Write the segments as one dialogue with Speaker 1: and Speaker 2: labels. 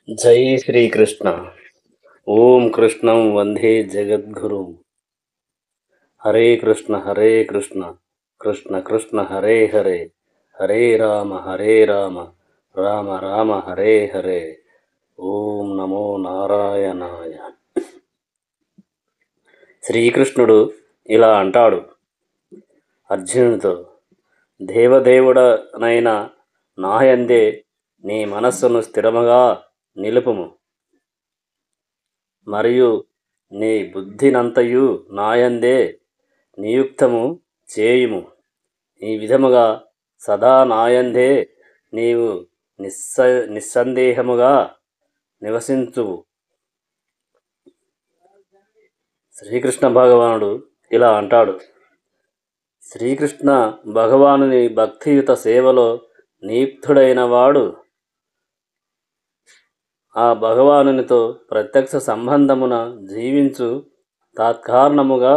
Speaker 1: జై శ్రీకృష్ణ. ఓం కృష్ణం వందే జగద్గురు. హరే కృష్ణ కృష్ణ కృష్ణ హరే హరే, హరే రామ రామ రామ హరే హరే. ఓం నమో నారాయణాయ. శ్రీకృష్ణుడు ఇలా అంటాడు అర్జునుడితో, దేవదేవుడనైన నాయందే నీ మనస్సును స్థిరముగా నిలుపుము, మరియు నీ బుద్ధినంతయు నాయందే నియుక్తము చేయుము. ఈ విధముగా సదా నాయందే నీవు నిస్సందేహముగా నివసించువు. శ్రీకృష్ణ భగవానుడు ఇలా అంటాడు, శ్రీకృష్ణ భగవానుని భక్తియుత సేవలో నియుక్తుడైన వాడు ఆ భగవానునితో ప్రత్యక్ష సంబంధమున జీవించు తాత్కారణముగా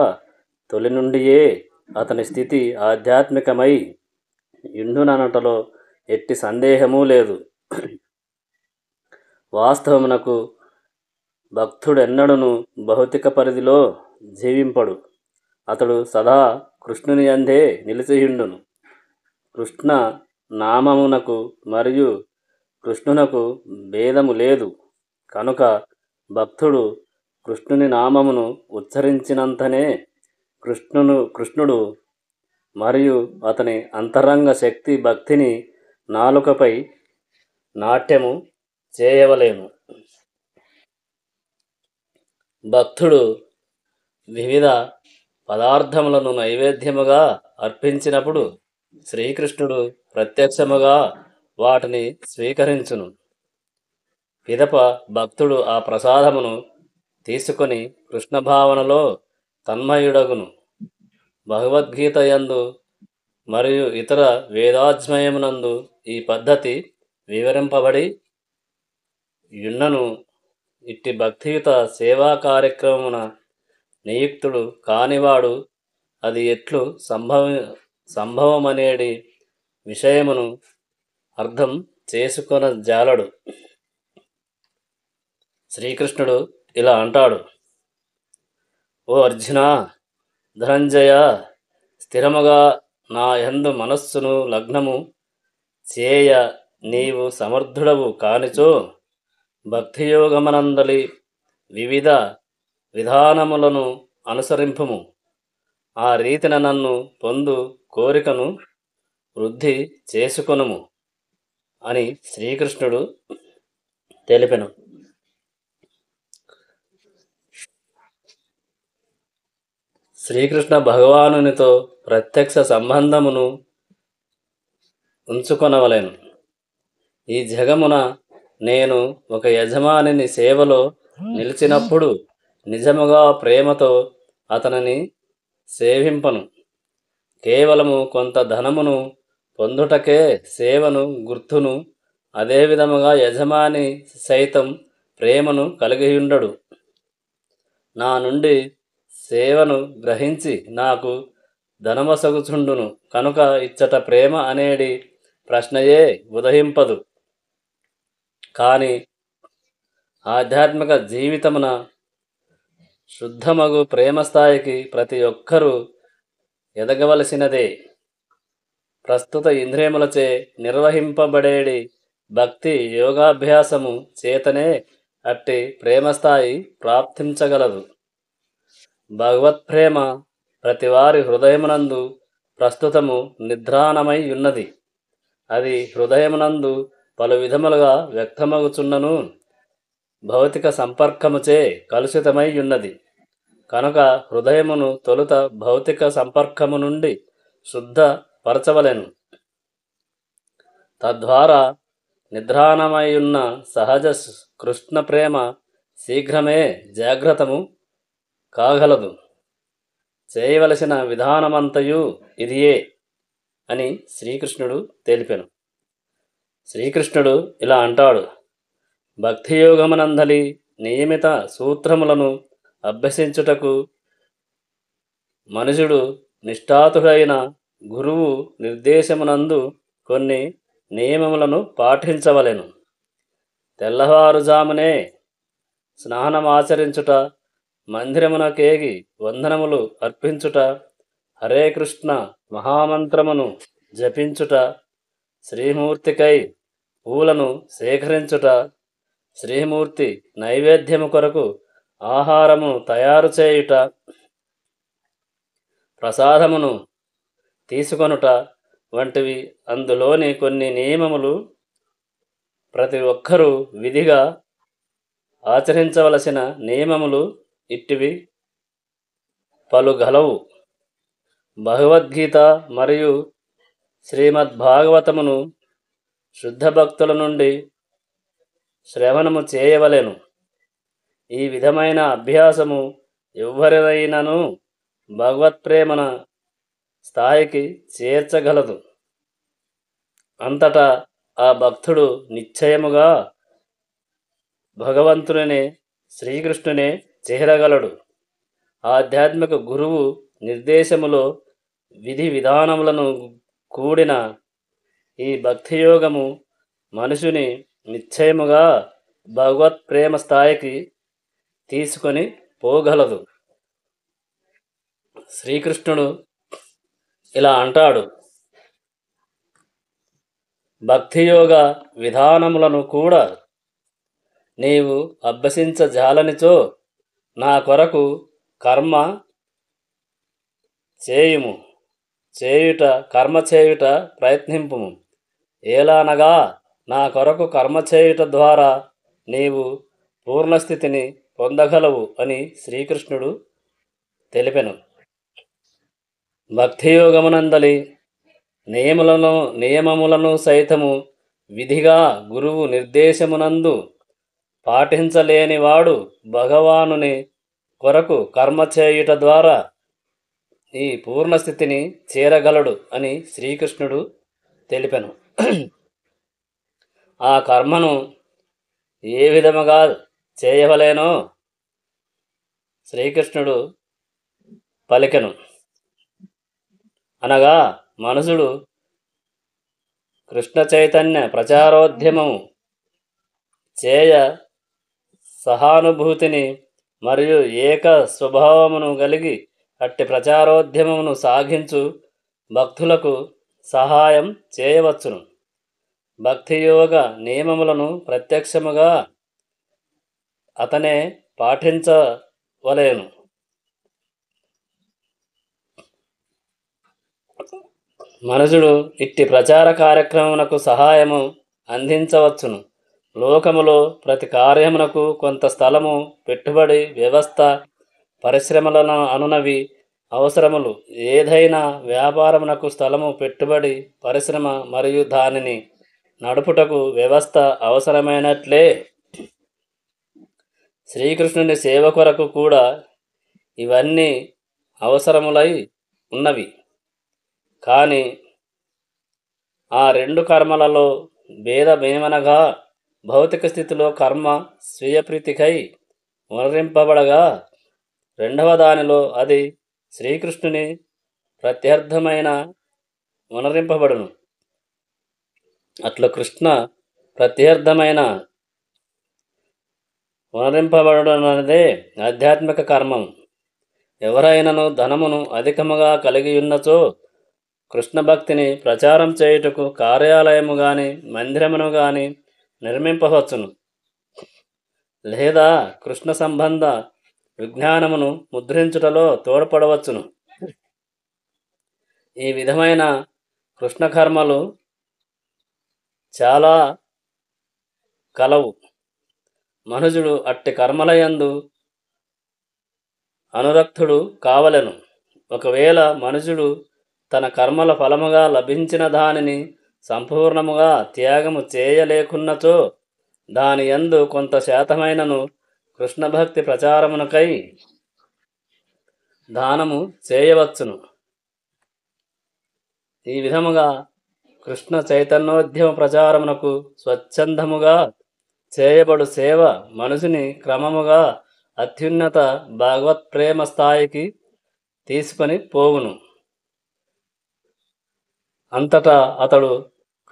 Speaker 1: తొలి నుండియే అతని స్థితి ఆధ్యాత్మికమై యుండుననటలో ఎట్టి సందేహమూ లేదు. వాస్తవమునకు భక్తుడెన్నడను భౌతిక పరిధిలో జీవింపడు. అతడు సదా కృష్ణుని యందే నిలిచియుండును. కృష్ణ నామమునకు మరియు కృష్ణునకు భేదము లేదు. కనుక భక్తుడు కృష్ణుని నామమును ఉచ్చరించినంతనే కృష్ణుడు మరియు అతని అంతరంగ శక్తి భక్తిని నాలుకపై నాట్యము చేయవలేను. భక్తుడు వివిధ పదార్థములను నైవేద్యముగా అర్పించినప్పుడు శ్రీకృష్ణుడు ప్రత్యక్షముగా వాటిని స్వీకరించును. పిదప భక్తుడు ఆ ప్రసాదమును తీసుకొని కృష్ణ భావనలో తన్మయుడగును. భగవద్గీత యందు మరియు ఇతర వేదాధ్యయమునందు ఈ పద్ధతి వివరింపబడి యున్నను. ఇట్టి భక్తియుత సేవా కార్యక్రమమున నియుక్తుడు కానివాడు అది ఎట్లు సంభవమనేది విషయమును అర్థం చేసుకొన జాలడు. శ్రీకృష్ణుడు ఇలా అంటాడు, ఓ అర్జున, ధనంజయ, స్థిరముగా నా యందు మనస్సును లగ్నము చేయ నీవు సమర్థుడవు కానిచో భక్తియోగమనందలి వివిధ విధానములను అనుసరింపుము. ఆ రీతిన నన్ను పొందు కోరికను వృద్ధి చేసుకొనుము అని శ్రీకృష్ణుడు తెలిపెను. శ్రీకృష్ణ భగవానునితో ప్రత్యక్ష సంబంధమును ఉంచుకొనవలెను. ఈ జగమున నేను ఒక యజమానిని సేవలో నిలిచినప్పుడు నిజముగా ప్రేమతో అతనిని సేవింపను. కేవలము కొంత ధనమును పొందుటకే సేవను గుర్తును. అదేవిధముగా యజమాని సైతం ప్రేమను కలిగియుండడు. నా నుండి సేవను గ్రహించి నాకు ధనమసగుచుండును. కనుక ఇచ్చట ప్రేమ అనేది ప్రశ్నయే ఉదయింపదు. కానీ ఆధ్యాత్మిక జీవితమున శుద్ధమగు ప్రేమస్థాయికి ప్రతి ఒక్కరూ ఎదగవలసినదే. ప్రస్తుత ఇంద్రియములచే నిర్వహింపబడేడి భక్తి యోగాభ్యాసము చేతనే అట్టి ప్రేమస్థాయి ప్రాప్తించగలదు. భగవత్ప్రేమ ప్రతివారి హృదయమునందు ప్రస్తుతము నిద్రాణమై ఉన్నది. అది హృదయమునందు పలు విధములుగా వ్యక్తమగుచున్నను భౌతిక సంపర్కముచే కలుషితమై ఉన్నది. కనుక హృదయమును తొలుత భౌతిక సంపర్కము నుండి శుద్ధపరచవలెను. తద్వారా నిద్రాణమయ్యున్న సహజ కృష్ణ ప్రేమ శీఘ్రమే జాగ్రత్తము కాగలదు. చేయవలసిన విధానమంతయు ఇదియే అని శ్రీకృష్ణుడు తెలిపెను. శ్రీకృష్ణుడు ఇలా అంటాడు, భక్తియోగమనందలి నియమిత సూత్రములను అభ్యసించుటకు మనుషుడు నిష్ఠాతుడైన గురువు నిర్దేశమునందు కొన్ని నియమములను పాటించవలెను. తెల్లవారుజామునే స్నానమాచరించుట, మందిరమునకేగి వందనములు అర్పించుట, హరే కృష్ణ మహామంత్రమును జపించుట, శ్రీమూర్తికై పూలను సేకరించుట, శ్రీమూర్తి నైవేద్యము కొరకు ఆహారము తయారు చేయుట, ప్రసాదమును తీసుకొనుట వంటివి అందులోని కొన్ని నియమములు. ప్రతి ఒక్కరూ విధిగా ఆచరించవలసిన నియమములు ఇట్టివి పలు గలవు. భగవద్గీత మరియు శ్రీమద్భాగవతమును శుద్ధ భక్తుల నుండి శ్రవణము చేయవలెను. ఈ విధమైన అభ్యాసము ఎవ్వరినైనను భగవత్ప్రేమన స్థాయికి చేర్చగలదు. అంతటా ఆ భక్తుడు నిశ్చయముగా భగవంతునినే, శ్రీకృష్ణునే చేరగలడు. ఆధ్యాత్మిక గురువు నిర్దేశములో విధి విధానములను కూడిన ఈ భక్తియోగము మనుషుని నిశ్చయముగా భగవత్ ప్రేమ స్థాయికి తీసుకొని పోగలదు. శ్రీకృష్ణుడు ఇలా అంటాడు, భక్తియోగ విధానములను కూడా నీవు అభ్యసించజాలనిచో నా కొరకు కర్మ చేయుట ప్రయత్నింపుము. ఏలానగా నా కొరకు కర్మ చేయుట ద్వారా నీవు పూర్ణస్థితిని పొందగలవు అని శ్రీకృష్ణుడు తెలిపెను. భక్తియోగమునందలి నియమములను సైతము విధిగా గురువు నిర్దేశమునందు పాటించలేనివాడు భగవానుని కొరకు కర్మ చేయుట ద్వారా ఈ పూర్ణస్థితిని చేరగలడు అని శ్రీకృష్ణుడు తెలిపెను. ఆ కర్మను ఏ విధముగా చేయవలేనో శ్రీకృష్ణుడు పలికెను. అనగా మనుషుడు కృష్ణ చైతన్య ప్రచారోద్యమము చేయ సహానుభూతిని మరియు ఏక స్వభావమును కలిగి అట్టి ప్రచారోద్యమమును సాగించు భక్తులకు సహాయం చేయవచ్చును. భక్తియోగ నియమములను ప్రత్యక్షముగా అతనే పాటించవలేను. మనుషుడు ఇట్టి ప్రచార కార్యక్రమమునకు సహాయము అందించవచ్చును. లోకములో ప్రతి కార్యమునకు కొంత స్థలము, పెట్టుబడి, వ్యవస్థ, పరిశ్రమలను అనునవి అవసరములు. ఏదైనా వ్యాపారమునకు స్థలము, పెట్టుబడి, పరిశ్రమ మరియు దానిని నడుపుటకు వ్యవస్థ అవసరమైనట్లే శ్రీకృష్ణుని సేవ కొరకు కూడా ఇవన్నీ అవసరములై ఉన్నవి. కానీ ఆ రెండు కర్మలలో భేదమేమనగా భౌతిక స్థితిలో కర్మ స్వీయ ప్రీతికై వనరింపబడగా రెండవ దానిలో అది శ్రీకృష్ణుని ప్రత్యర్థమైన వనరింపబడును. అట్లు కృష్ణ ప్రత్యర్థమైన వనరింపబడడం అనేదే ఆధ్యాత్మిక కర్మం. ఎవరైనను ధనమును అధికముగా కలిగి ఉన్నచో కృష్ణ భక్తిని ప్రచారం చేయుటకు కార్యాలయము గాని మందిరమును గాని నిర్మింపవచ్చును, లేదా కృష్ణ సంబంధ విజ్ఞానమును ముద్రించుటలో తోడ్పడవచ్చును. ఈ విధమైన కృష్ణ కర్మలు చాలా కలవు. మనుజుడు అట్టి కర్మలయందు అనురక్తుడు కావలెను. ఒకవేళ మనుజుడు తన కర్మల ఫలముగా లభించిన దానిని సంపూర్ణముగా త్యాగము చేయలేకున్నచో దాని యందు కొంత శాతమైనను కృష్ణ భక్తి ప్రచారమునకై దానము చేయవచ్చును. ఈ విధముగా కృష్ణ చైతన్యోద్యమ ప్రచారమునకు స్వచ్ఛందముగా చేయబడు సేవ మనుషుని క్రమముగా అత్యున్నత భగవత్ ప్రేమ స్థాయికి తీసుకొని పోవును. అంతటా అతడు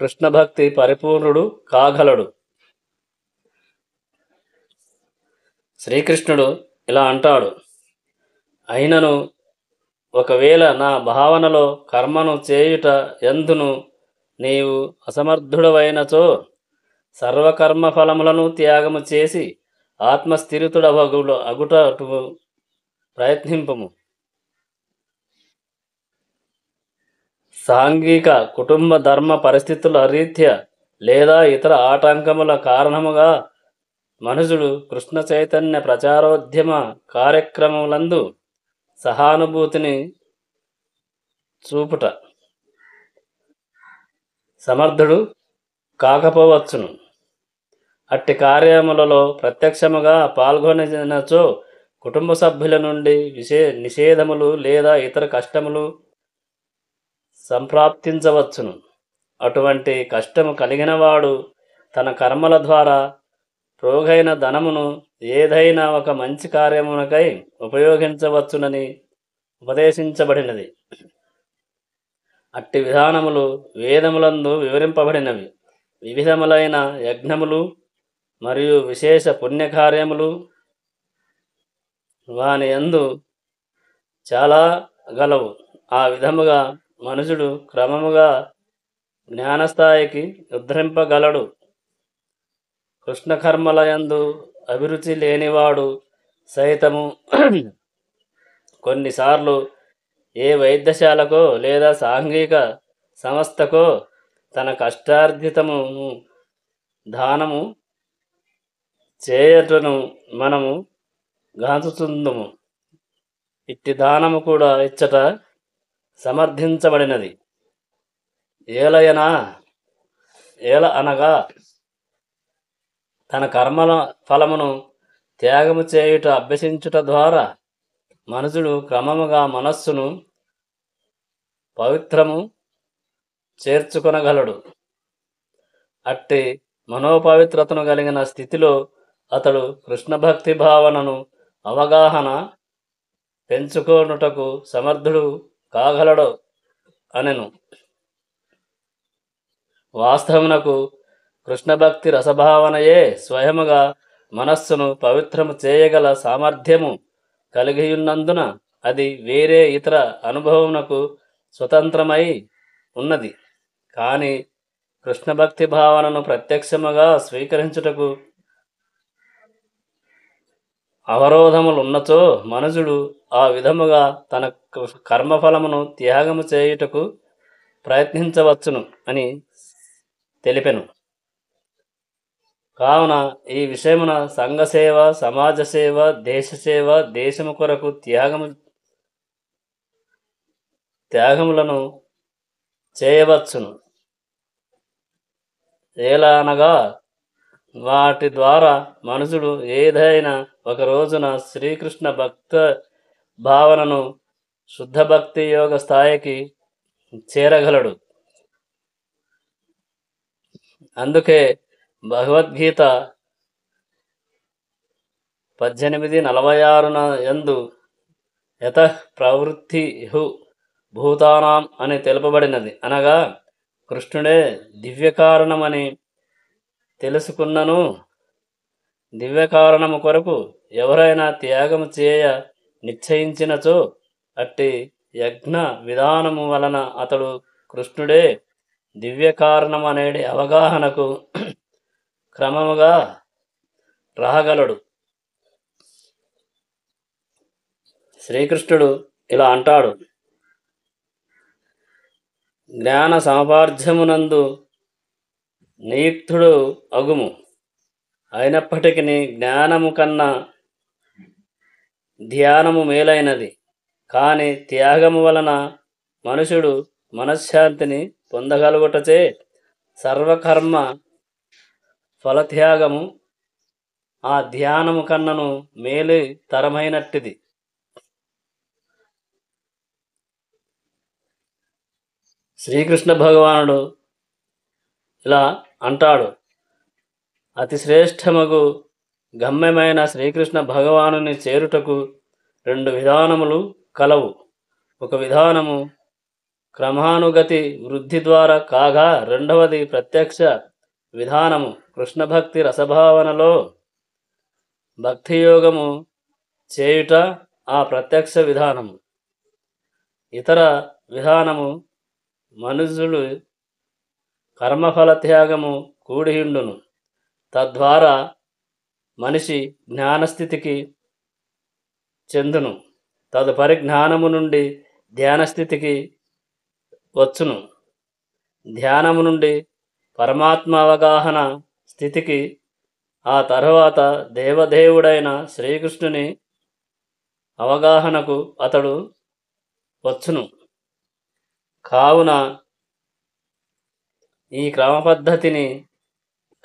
Speaker 1: కృష్ణ భక్తి పరిపూర్ణుడు కాగలడు. శ్రీకృష్ణుడు ఇలా అంటాడు, అయినను ఒకవేళ నా భావనలో కర్మను చేయుట ఎందును నీవు అసమర్థుడవైనచో సర్వకర్మ ఫలములను త్యాగము చేసి అగుటటు ప్రయత్నింపము. సాంఘిక కుటుంబ ధర్మ పరిస్థితుల రీత్యా లేదా ఇతర ఆటంకముల కారణముగా మనుషుడు కృష్ణ చైతన్య ప్రచారోద్యమ కార్యక్రమములందు సహానుభూతిని చూపుట సమర్థుడు కాకపోవచ్చును. అట్టి కార్యములలో ప్రత్యక్షముగా పాల్గొనచో కుటుంబ సభ్యుల నుండి నిషేధములు లేదా ఇతర కష్టములు సంప్రాప్తించవచ్చును. అటువంటి కష్టము కలిగినవాడు తన కర్మల ద్వారా ప్రోగైన ధనమును ఏదైనా ఒక మంచి కార్యమునకై ఉపయోగించవచ్చునని ఉపదేశించబడినది. అట్టి విధానములు వేదములందు వివరింపబడినవి. వివిధములైన యజ్ఞములు మరియు విశేష పుణ్యకార్యములు వాని యందు చాలా గలవు. ఆ విధముగా మనుషుడు క్రమముగా జ్ఞానస్థాయికి ఉద్ధరింపగలడు. కృష్ణకర్మలయందు అభిరుచి లేనివాడు సైతము కొన్నిసార్లు ఏ వైద్యశాలకో లేదా సాంఘిక సంస్థకో తన కష్టార్జితము దానము చేయటను మనము గాంచుతుందుము. ఇట్టి దానము కూడా ఇచ్చట సమర్థించబడినది. ఏల అనగా తన కర్మల ఫలమును త్యాగము చేయుట అభ్యసించుట ద్వారా మనుషుడు క్రమముగా మనస్సును పవిత్రము చేర్చుకొనగలడు. అట్టి మనోపవిత్రతను కలిగిన స్థితిలో అతడు కృష్ణ భక్తి భావనను అవగాహన పెంచుకొనుటకు సమర్థుడు కాగలడు అనెను. వాస్తవమునకు కృష్ణ భక్తి రసభావనయే స్వయముగా మనస్సును పవిత్రము చేయగల సామర్థ్యము కలిగియున్నందున అది వేరే ఇతర అనుభవమునకు స్వతంత్రమై ఉన్నది. కానీ కృష్ణ భక్తి భావనను ప్రత్యక్షముగా స్వీకరించుటకు అవరోధములున్నచో మనుషుడు ఆ విధముగా తన కర్మఫలమును త్యాగము చేయుటకు ప్రయత్నించవచ్చును అని తెలిపెను. కావున ఈ విషయమున సంఘసేవ, సమాజ సేవ, దేశసేవ, దేశము కొరకు త్యాగములను చేయవచ్చును. ఎలా అనగా వాటి ద్వారా మనుషుడు ఏదైనా ఒక రోజున శ్రీకృష్ణ భక్త భావనను శుద్ధ భక్తి యోగ స్థాయికి చేరగలడు. అందుకే భగవద్గీత 18:46 యందు యతః ప్రవృత్తి భూతానాం అని తెలుపబడినది. అనగా కృష్ణుడే దివ్యకారణమని తెలుసుకున్నను దివ్యకారణము కొరకు ఎవరైనా త్యాగము చేయ నిశ్చయించినచో అట్టి యజ్ఞ విధానము వలన అతడు కృష్ణుడే దివ్యకారణం అనేది అవగాహనకు క్రమముగా రాగలడు. శ్రీకృష్ణుడు ఇలా అంటాడు, జ్ఞాన సముపార్జమునందు నియుక్తుడు అగుము. అయినప్పటికీ జ్ఞానము కన్నా ధ్యానము మేలైనది. కానీ త్యాగము వలన మనుషుడు మనశ్శాంతిని పొందగలుగుటచే సర్వకర్మ ఫలత్యాగము ఆ ధ్యానము కన్నను మేలు తరమైనట్టిది. శ్రీకృష్ణ భగవానుడు ఇలా అంటాడు, అతి శ్రేష్టమగు గమ్యమైన శ్రీకృష్ణ భగవానుని చేరుటకు 2 విధానములు కలవు. ఒక విధానము క్రమానుగతి వృద్ధి ద్వారా కాగా రెండవది ప్రత్యక్ష విధానము కృష్ణ భక్తి రసభావనలో భక్తియోగము చేయుట ఆ ప్రత్యక్ష విధానము. ఇతర విధానము మనుజులు కర్మఫల త్యాగము కూడియుండును. తద్వారా మనిషి జ్ఞానస్థితికి చెందును. తదుపరి జ్ఞానము నుండి ధ్యానస్థితికి వచ్చును. ధ్యానము నుండి పరమాత్మ అవగాహన స్థితికి, ఆ తర్వాత దేవదేవుడైన శ్రీకృష్ణుని అవగాహనకు అతడు వచ్చును. కావున ఈ క్రమ పద్ధతిని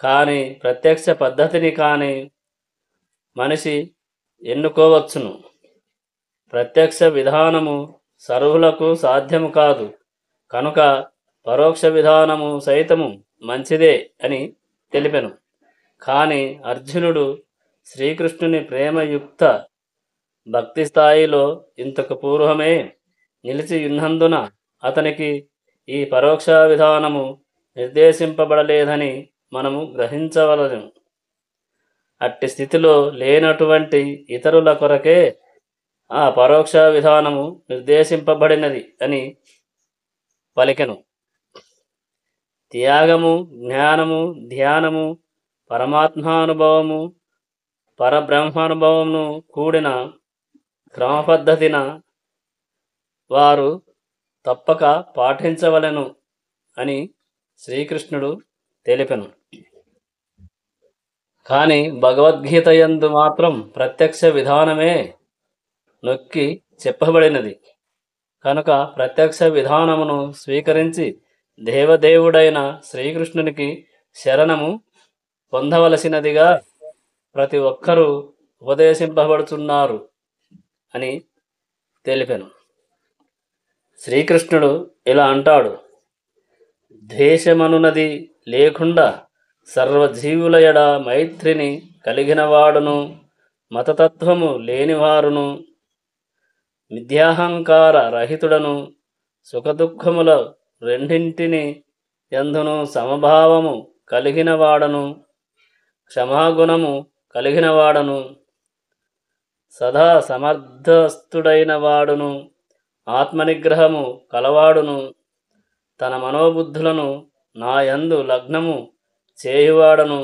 Speaker 1: కానీ ప్రత్యక్ష పద్ధతిని కానీ మనిషి ఎన్నుకోవచ్చును. ప్రత్యక్ష విధానము సర్వులకు సాధ్యము కాదు కనుక పరోక్ష విధానము సైతము మంచిదే అని తెలిపెను. కానీ అర్జునుడు శ్రీకృష్ణుని ప్రేమయుక్త భక్తి స్థాయిలో ఇంతకు పూర్వమే నిలిచి ఉన్నందున అతనికి ఈ పరోక్ష విధానము నిర్దేశింపబడలేదని మనము గ్రహించవలెను. అట్టి స్థితిలో లేనటువంటి ఇతరుల కొరకే ఆ పరోక్ష విధానము నిర్దేశింపబడినది అని పలికెను. త్యాగము, జ్ఞానము, ధ్యానము, పరమాత్మానుభవము, పరబ్రహ్మానుభవమును కూడిన క్రమపద్ధతిన వారు తప్పక పాటించవలెను అని శ్రీకృష్ణుడు తెలిపెను. కానీ భగవద్గీత యందు మాత్రం ప్రత్యక్ష విధానమే నొక్కి చెప్పబడినది కనుక ప్రత్యక్ష విధానమును స్వీకరించి దేవదేవుడైన శ్రీకృష్ణునికి శరణము పొందవలసినదిగా ప్రతి ఒక్కరూ ఉపదేశింపబడుతున్నారు అని తెలిపెను. శ్రీకృష్ణుడు ఇలా అంటాడు: ద్వేషమనునది లేకుండా సర్వజీవుల ఎడ మైత్రిని కలిగినవాడును, మతతత్వము లేనివారును, మిథ్యాహంకార రహితుడను, సుఖదుఖముల రెండింటిని యందును సమభావము కలిగినవాడను, క్షమాగుణము కలిగినవాడను, సదా సమర్థస్తుడైన వాడును, ఆత్మనిగ్రహము కలవాడును, తన మనోబుద్ధులను నాయందు లగ్నము చేయువాడను,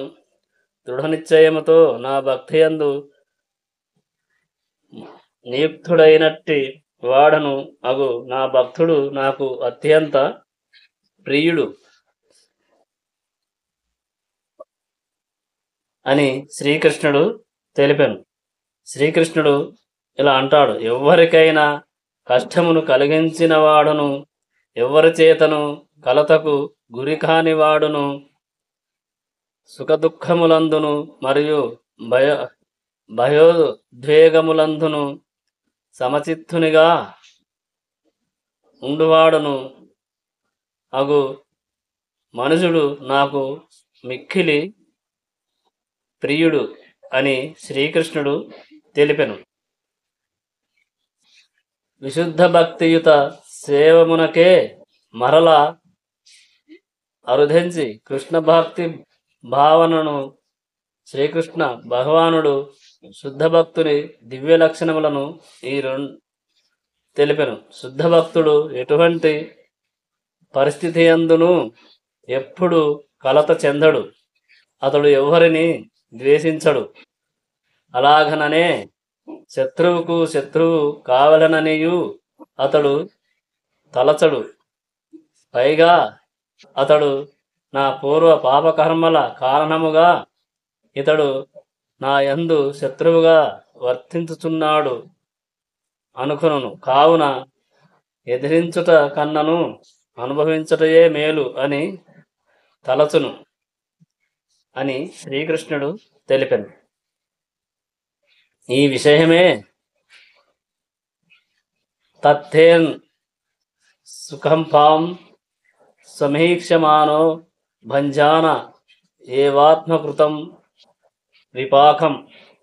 Speaker 1: దృఢనిశ్చయముతో నా భక్తియందు నియుక్తుడైనట్టి వాడను అగు నా భక్తుడు నాకు అత్యంత ప్రియుడు అని శ్రీకృష్ణుడు తెలిపాను. శ్రీకృష్ణుడు ఇలా అంటాడు: ఎవరికైనా కష్టమును కలిగించిన వాడును, ఎవరి చేతను కలతకు గురి కాని వాడును, సుఖదుఖములందును మరియు భయోద్వేగములందును సమచిత్తునిగా ఉండువాడును అగు మనుషుడు నాకు మిక్కిలి ప్రియుడు అని శ్రీకృష్ణుడు తెలిపెను. విశుద్ధ భక్తియుత సేవమునకే మరల అరుధించి కృష్ణ భక్తి భావనను శ్రీకృష్ణ భగవానుడు శుద్ధ భక్తుని దివ్య లక్షణములను ఈ రెండు తెలిపెను. శుద్ధ భక్తుడు ఎటువంటి పరిస్థితి యందును ఎప్పుడు కలత చెందడు, అతడు ఎవరిని ద్వేషించడు, అలాగననే శత్రువుకు శత్రువు కావలననియు అతడు తలచడు. పైగా అతడు నా పూర్వ పాపకర్మల కారణముగా ఇతడు నా యందు శత్రువుగా వర్తించుచున్నాడు అనుకొనును. కావున ఎదిరించుట కన్నను అనుభవించుటయే మేలు అని తలచును అని శ్రీకృష్ణుడు తెలిపెను. ఈ విషయమే తత్తేన్ సుఖంపాం సమీక్షమానో భంజాన ఏవాత్మకృతం విపాకం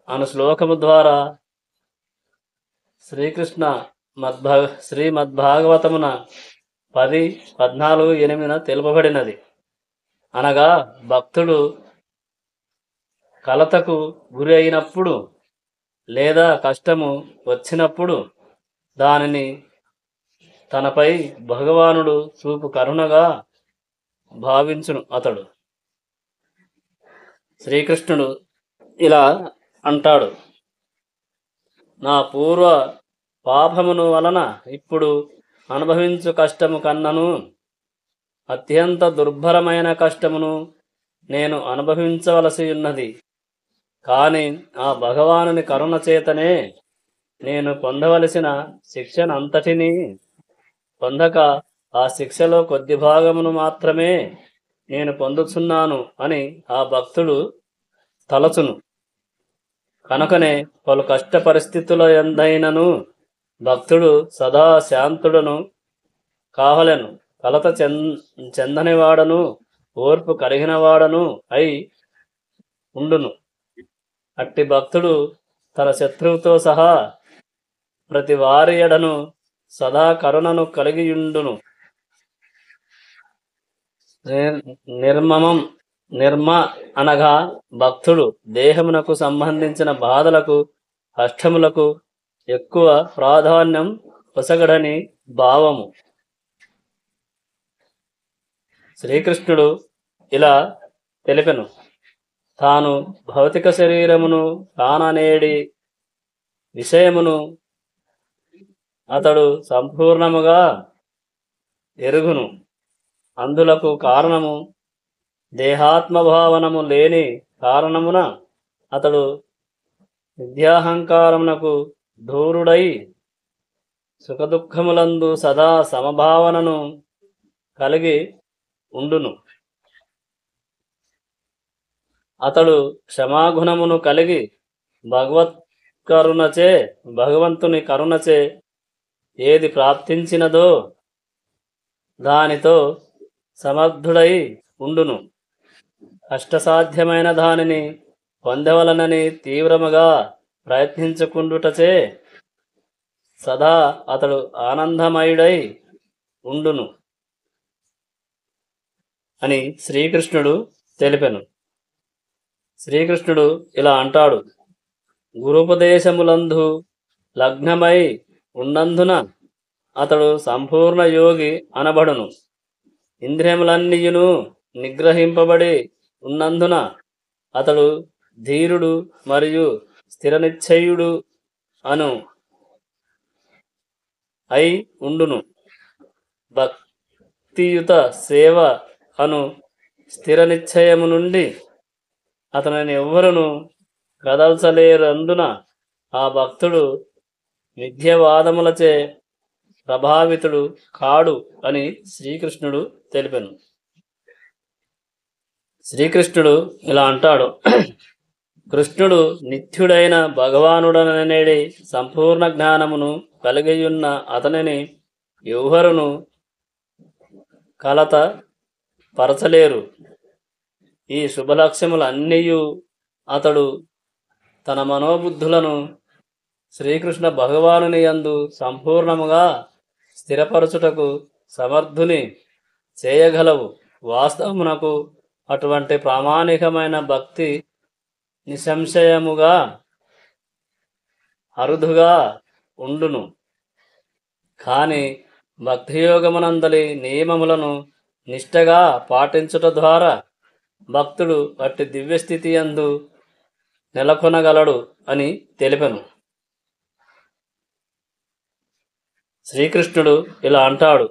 Speaker 1: అను శ్లోకము ద్వారా శ్రీకృష్ణ శ్రీమద్భాగవతమున 10:14-8 తెలుపబడినది. అనగా భక్తుడు కలతకు గురి అయినప్పుడు లేదా కష్టము వచ్చినప్పుడు దానిని తనపై భగవానుడు చూపు కరుణగా భావించును. అతడు శ్రీకృష్ణుడు ఇలా అంటాడు, నా పూర్వ పాపమును వలన ఇప్పుడు అనుభవించు కష్టము కన్నను అత్యంత దుర్భరమైన కష్టమును నేను అనుభవించవలసి ఉన్నది. కానీ ఆ భగవానుని కరుణ చేతనే నేను పొందవలసిన శిక్షనంతటినీ పొందక ఆ శిక్షలో కొద్ది భాగమును మాత్రమే నేను పొందుతున్నాను అని ఆ భక్తుడు తలచును. కనుకనే పలు కష్ట పరిస్థితుల ఎందైనను భక్తుడు సదా శాంతుడను కావలెను, కలత చెందనివాడను, ఓర్పు కలిగినవాడను అయి ఉండును. అట్టి భక్తుడు తన శత్రువుతో సహా ప్రతి వారి ఎడను సదా కరుణను కలిగియుండును. నిర్మమం నిర్మ అనగా భక్తుడు దేహమునకు సంబంధించిన బాధలకు కష్టములకు ఎక్కువ ప్రాధాన్యం పొసగడని భావము. శ్రీకృష్ణుడు ఇలా తెలిపెను, తాను భౌతిక శరీరమును కాననేడి విషయమును అతడు సంపూర్ణముగా ఎరుగును. అందులకు కారణము దేహాత్మభావనము లేని కారణమున అతడు విద్యాహంకారమునకు దూరుడై సుఖదుఖములందు సదా సమభావనను కలిగి ఉండును. అతడు క్షమాగుణమును కలిగి భగవంతుని కరుణచే ఏది ప్రాప్తించినదో దానితో సమర్థుడై ఉండును. కష్టసాధ్యమైన దానిని పొందవలనని తీవ్రముగా ప్రయత్నించుకుండుటచే సదా అతడు ఆనందమయుడై ఉండును అని శ్రీకృష్ణుడు తెలిపెను. శ్రీకృష్ణుడు ఇలా అంటాడు, గురుపదేశములందు లగ్నమై ఉన్నందున అతడు సంపూర్ణ యోగి అనబడును. ఇంద్రియములన్నీయును నిగ్రహింపబడి ఉన్నందున అతడు ధీరుడు మరియు స్థిరనిశ్చయుడు అయి ఉండును. భక్తియుత సేవ అను స్థిర నిశ్చయము నుండి అతనిని ఎవ్వరును కదల్చలేరందున ఆ భక్తుడు మిథ్యవాదములచే ప్రభావితుడు కాడు అని శ్రీకృష్ణుడు తెలిపెను. శ్రీకృష్ణుడు ఇలా అంటాడు, కృష్ణుడు నిత్యుడైన భగవానుడననేడి సంపూర్ణ జ్ఞానమును కలిగియున్న అతనిని ఎవ్వరును కలత పరచలేరు. ఈ శుభలక్ష్యములన్నీయు అతడు తన మనోబుద్ధులను శ్రీకృష్ణ భగవానుని యందు సంపూర్ణముగా స్థిరపరచుటకు సమర్థుని చేయగలవు. వాస్తవమునకు అటువంటి ప్రామాణికమైన భక్తి నిసంశయముగా అరుదుగా ఉండును. కానీ భక్తియోగమునందలి నియమములను నిష్టగా పాటించుట ద్వారా భక్తుడు అట్టి దివ్యస్థితి యందు నెలకొనగలడు అని తెలిపెను. శ్రీకృష్ణుడు ఇలా అంటాడు,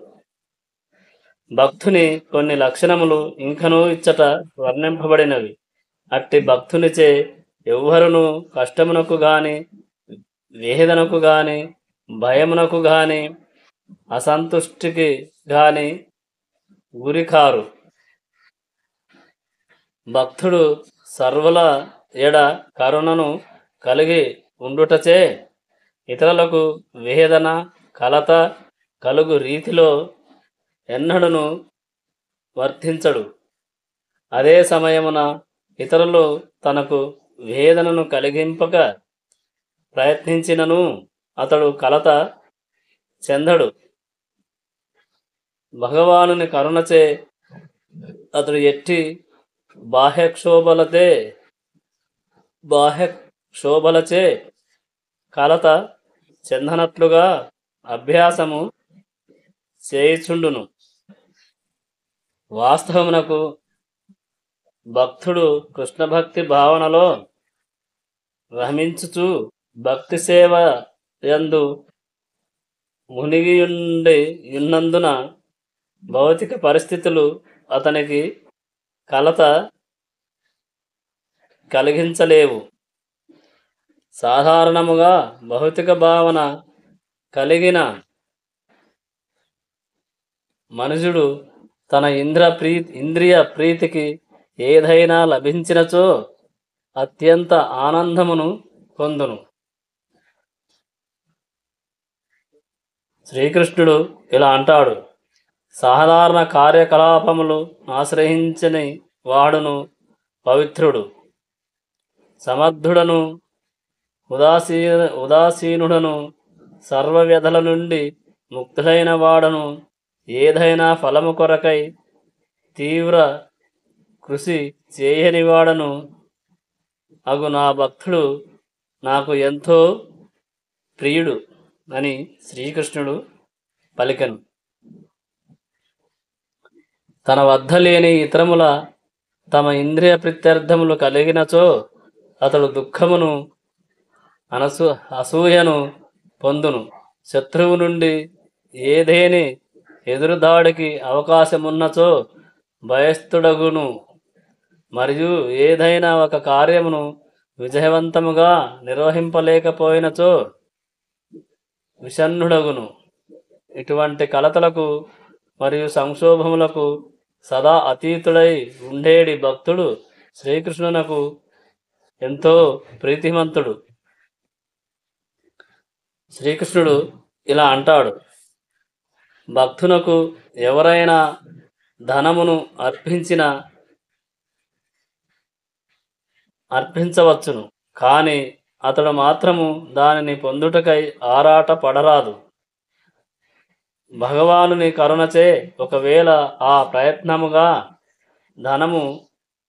Speaker 1: భక్తుని కొన్ని లక్షణములు ఇంకనూ ఇచ్చట వర్ణింపబడినవి. అట్టి భక్తునిచే ఎవ్వరును కష్టమునకు గాని వేదనకు గాని భయమునకు గాని అసంతుష్టికి గాని గురికారు. భక్తుడు సర్వుల ఎడ కరుణను కలిగి ఉండుటచే ఇతరులకు వేదన కలత కలుగు రీతిలో ఎన్నడను వర్తించడు. అదే సమయమున ఇతరులు తనకు వేదనను కలిగింపక ప్రయత్నించినను అతడు కలత చెందడు. భగవానుని కరుణచే అతడు ఎట్టి బాహ్యక్షోభలచే కలత చెందనట్లుగా అభ్యాసము చేయుచుండును. వాస్తవమునకు భక్తుడు కృష్ణ భక్తి భావనలో రమించుచు భక్తి సేవ యందు మునిగియున్నందున భౌతిక పరిస్థితులు అతనికి కలత కలిగించలేవు. సాధారణముగా భౌతిక భావన కలిగిన మనుషుడు తన ఇంద్రియ ప్రీతికి ఏదైనా లభించినచో అత్యంత ఆనందమును పొందును. శ్రీకృష్ణుడు ఇలా అంటాడు: సాధారణ కార్యకలాపములు ఆశ్రయించని వాడును పవిత్రుడు, సమర్థుడను ఉదాసీనుడను, సర్వ వ్యధల నుండి ముక్తుడైన వాడను, ఏదైనా ఫలము కొరకై తీవ్ర కృషి చేయనివాడను అగు నా భక్తుడు నాకు ఎంతో ప్రియుడు అని శ్రీకృష్ణుడు పలికెను. తన వద్ద లేని ఇతరముల తమ ఇంద్రియ ప్రత్యర్థములు కలిగినచో అతడు దుఃఖమును అసూయను పొందును. శత్రువు నుండి ఏదేని ఎదురుదాడికి అవకాశమున్నచో భయస్థుడగును. మరియు ఏదైనా ఒక కార్యమును విజయవంతముగా నిర్వహింపలేకపోయినచో విషణ్ణుడగును. ఇటువంటి కలతలకు మరియు సంక్షోభములకు సదా అతీతుడై ఉండేడి భక్తుడు శ్రీకృష్ణునకు ఎంతో ప్రీతిమంతుడు. శ్రీకృష్ణుడు ఇలా అంటాడు: భక్తునకు ఎవరైనా ధనమును అర్పించవచ్చును, కానీ అతడు మాత్రము దానిని పొందుటకై ఆరాట పడరాదు. భగవానుని కరుణచే ఒకవేళ ఆ ప్రయత్నముగా ధనము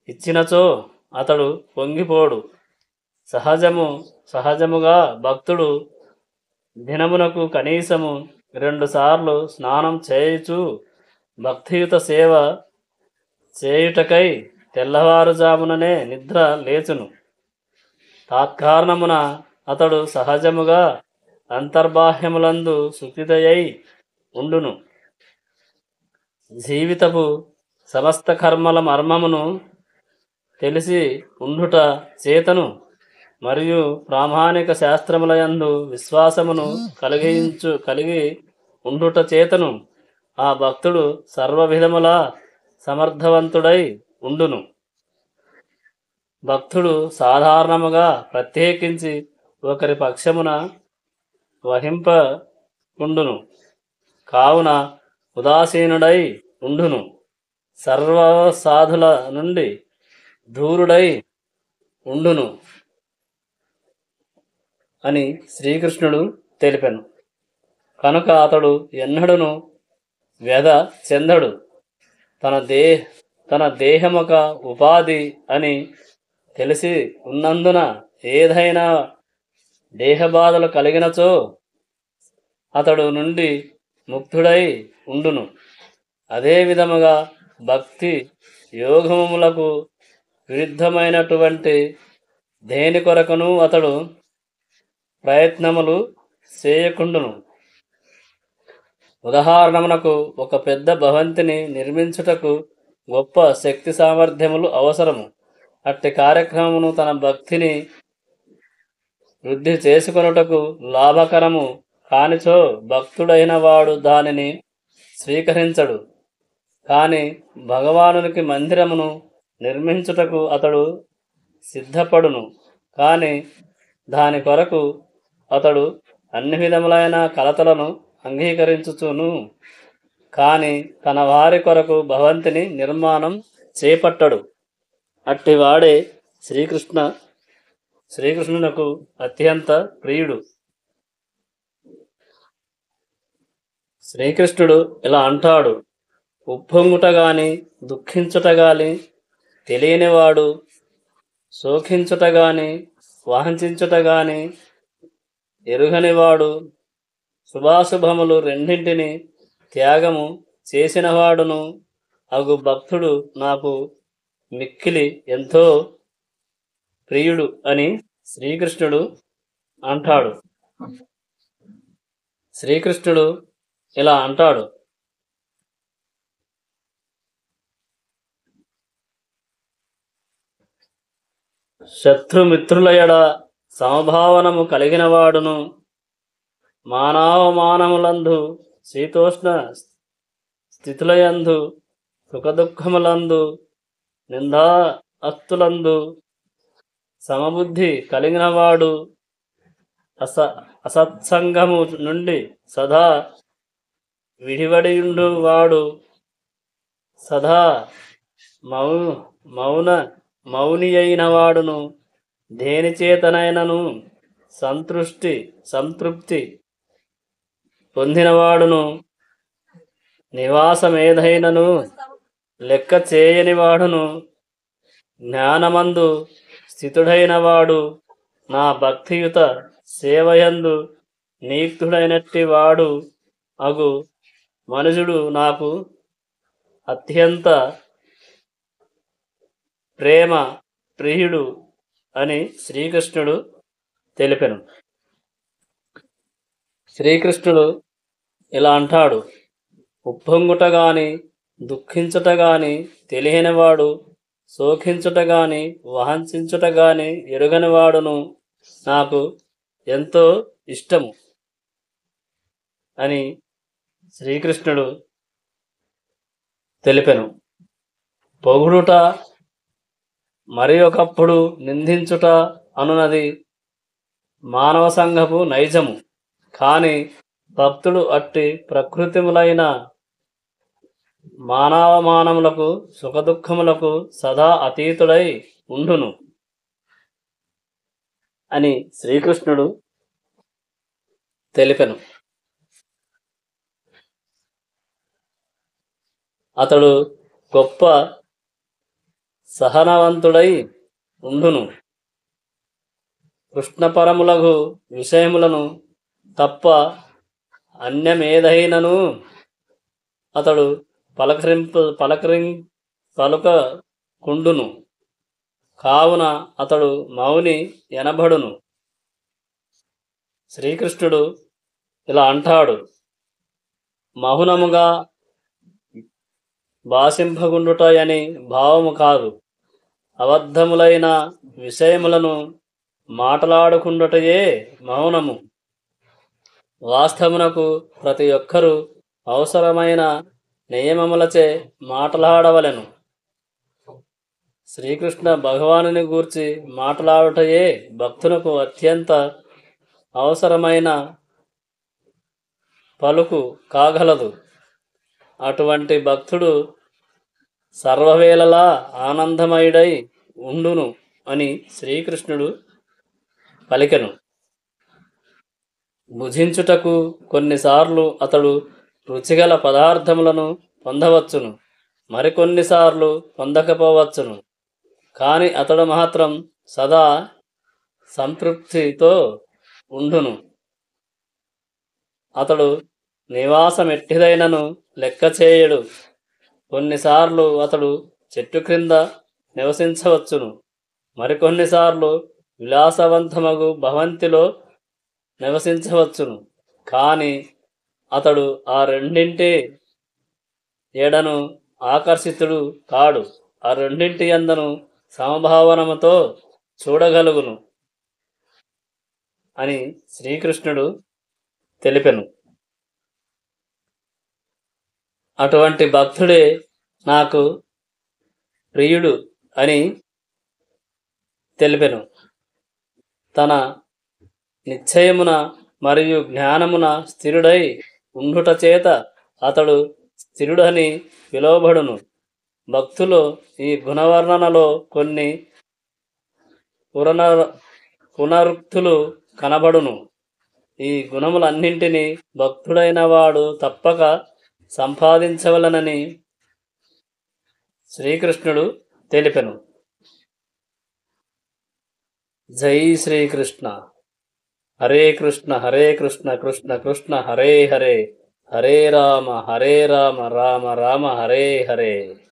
Speaker 1: ఇచ్చినచో అతడు పొంగిపోడు. సహజముగా భక్తుడు దినమునకు కనీసము 2 సార్లు స్నానం చేయుచు భక్తియుత సేవ చేయుటకై తెల్లవారుజాముననే నిద్ర లేచును. తాత్కారణమున అతడు సహజముగా అంతర్బాహ్యములందు సుఖితయై ఉండును. జీవితపు సమస్త కర్మల మర్మమును తెలిసి ఉండుట చేతను మరియు ప్రామాణిక శాస్త్రములయందు విశ్వాసమును కలిగి ఉండుట చేతను ఆ భక్తుడు సర్వ విధముల సమర్థవంతుడై ఉండును. భక్తుడు సాధారణముగా ప్రత్యేకించి ఒకరి పక్షమున వహింపకుండును, కావున ఉదాసీనుడై ఉండును. సర్వ సాధుల నుండి దూరుడై ఉండును అని శ్రీకృష్ణుడు తెలిపెను. కనుక అతడు ఎన్నడూను వ్యధ చెందడు. తన దేహమొక ఉపాధి అని తెలిసి ఉన్నందున ఏదైనా దేహబాధలు కలిగినచో అతడు నుండి ముక్తుడై ఉండును. అదే విధముగా భక్తి యోగములకు విరుద్ధమైనటువంటి దేని కొరకును అతడు ప్రయత్నములు చేయకుండును. ఉదాహరణమునకు ఒక పెద్ద భవంతిని నిర్మించుటకు గొప్ప శక్తి సామర్థ్యములు అవసరము. అట్టి కార్యక్రమమును తన భక్తిని వృద్ధి చేసుకొనుటకు లాభకరము కానిచో భక్తుడైన వాడు దానిని స్వీకరించడు. కానీ భగవానునికి మందిరమును నిర్మించుటకు అతడు సిద్ధపడును. కానీ దాని కొరకు అతడు అన్ని విధములైన కలతలను అంగీకరించుచును. కానీ తన వారి కొరకు భవంతిని నిర్మాణం చేపట్టడు. అట్టివాడే శ్రీకృష్ణునకు అత్యంత ప్రియుడు. శ్రీకృష్ణుడు ఇలా అంటాడు: ఉప్పొంగుట గాని దుఃఖించుట గాని తెలియనివాడు, శోకించుట గాని వాంఛించుట గాని ఎరుగనివాడు, శుభాశుభములు రెండింటిని త్యాగము చేసినవాడును అగు భక్తుడు నాకు మిక్కిలి ఎంతో ప్రియుడు అని శ్రీకృష్ణుడు అంటాడు. శ్రీకృష్ణుడు ఇలా అంటాడు, శత్రుమిత్రుల ఎడ సమభావనము కలిగినవాడును, మానవమానములందు శీతోష్ణ స్థితులయందు సుఖదుఖములందు నిందా అస్తులందు సమబుద్ధి కలిగినవాడు, అసత్సంగము నుండి సదా విడివడియుండువాడు, సదా మౌని అయినవాడును, దేనిచేతనైనను సంతృప్తి పొందినవాడును, నివాసమేదైనను లెక్క చేయనివాడును, జ్ఞానమందు స్థితుడైనవాడు, నా భక్తియుత సేవయందు నియుక్తుడైనట్టి వాడు అగు మనుజుడు నాకు అత్యంత ప్రేమ ప్రియుడు అని శ్రీకృష్ణుడు తెలిపెను. శ్రీకృష్ణుడు ఇలా అంటాడు, ఉప్పొంగుట గాని దుఃఖించుట గాని తెలియనివాడు, శోకించుట గాని వాంఛించుట గాని ఎరుగనివాడును నాకు ఎంతో ఇష్టము అని శ్రీకృష్ణుడు తెలిపెను. పొగుడుట మరి ఒకప్పుడు నిందించుట అనునది మానవ సంఘపు నైజము. కాని భక్తుడు అట్టి ప్రకృతిములైన మానవమానములకు సుఖదుఖములకు సదా అతీతుడై ఉండును అని శ్రీకృష్ణుడు తెలిపెను. అతడు గొప్ప సహనవంతుడై ఉండును, కృష్ణపరములగు విషయములను తప్ప అన్యమేదైనను అతడు పలుకకుండును, కావున అతడు మౌని ఎనబడును. శ్రీకృష్ణుడు ఇలా అంటాడు, మౌనముగా భాషింపగుండుటయని భావము కాదు, అబద్ధములైన విషయములను మాట్లాడుకుండుటయే మౌనము. వాస్తవమునకు ప్రతి ఒక్కరూ అవసరమైన నియమములచే మాట్లాడవలెను. శ్రీకృష్ణ భగవానుని గూర్చి మాట్లాడుటయే భక్తునకు అత్యంత అవసరమైన పలుకు కాగలదు. అటువంటి భక్తుడు సర్వవేళలా ఆనందమయుడై ఉండును అని శ్రీకృష్ణుడు పలికెను. భుజించుటకు కొన్నిసార్లు అతడు రుచిగల పదార్థములను పొందవచ్చును, మరికొన్నిసార్లు పొందకపోవచ్చును. కానీ అతడు మాత్రం సదా సంతృప్తితో ఉండును. అతడు నివాసమెట్టిదైనను లెక్క చేయడు. కొన్నిసార్లు అతడు చెట్టు క్రింద నివసించవచ్చును, మరికొన్నిసార్లు విలాసవంతమగు భవంతిలో నివసించవచ్చును. కానీ అతడు ఆ రెండింటి ఎడను ఆకర్షితుడు కాడు. ఆ రెండింటి యందను సమభావనముతో చూడగలుగును అని శ్రీకృష్ణుడు తెలిపెను. అటువంటి భక్తుడే నాకు ప్రియుడు అని తెలిపెను. తన నిశ్చయమున మరియు జ్ఞానమున స్థిరుడై ఉండుట చేత అతడు స్థిరుడని పిలువబడును. భక్తులు ఈ గుణవర్ణనలో కొన్ని పునరుక్తులు కనబడును. ఈ గుణములన్నింటినీ భక్తుడైన వాడు తప్పక సంపాదించవలనని శ్రీకృష్ణుడు తెలిపెను. జై శ్రీకృష్ణ. హరే కృష్ణ కృష్ణ కృష్ణ హరే హరే, హరే రామ రామ రామ హరే హరే.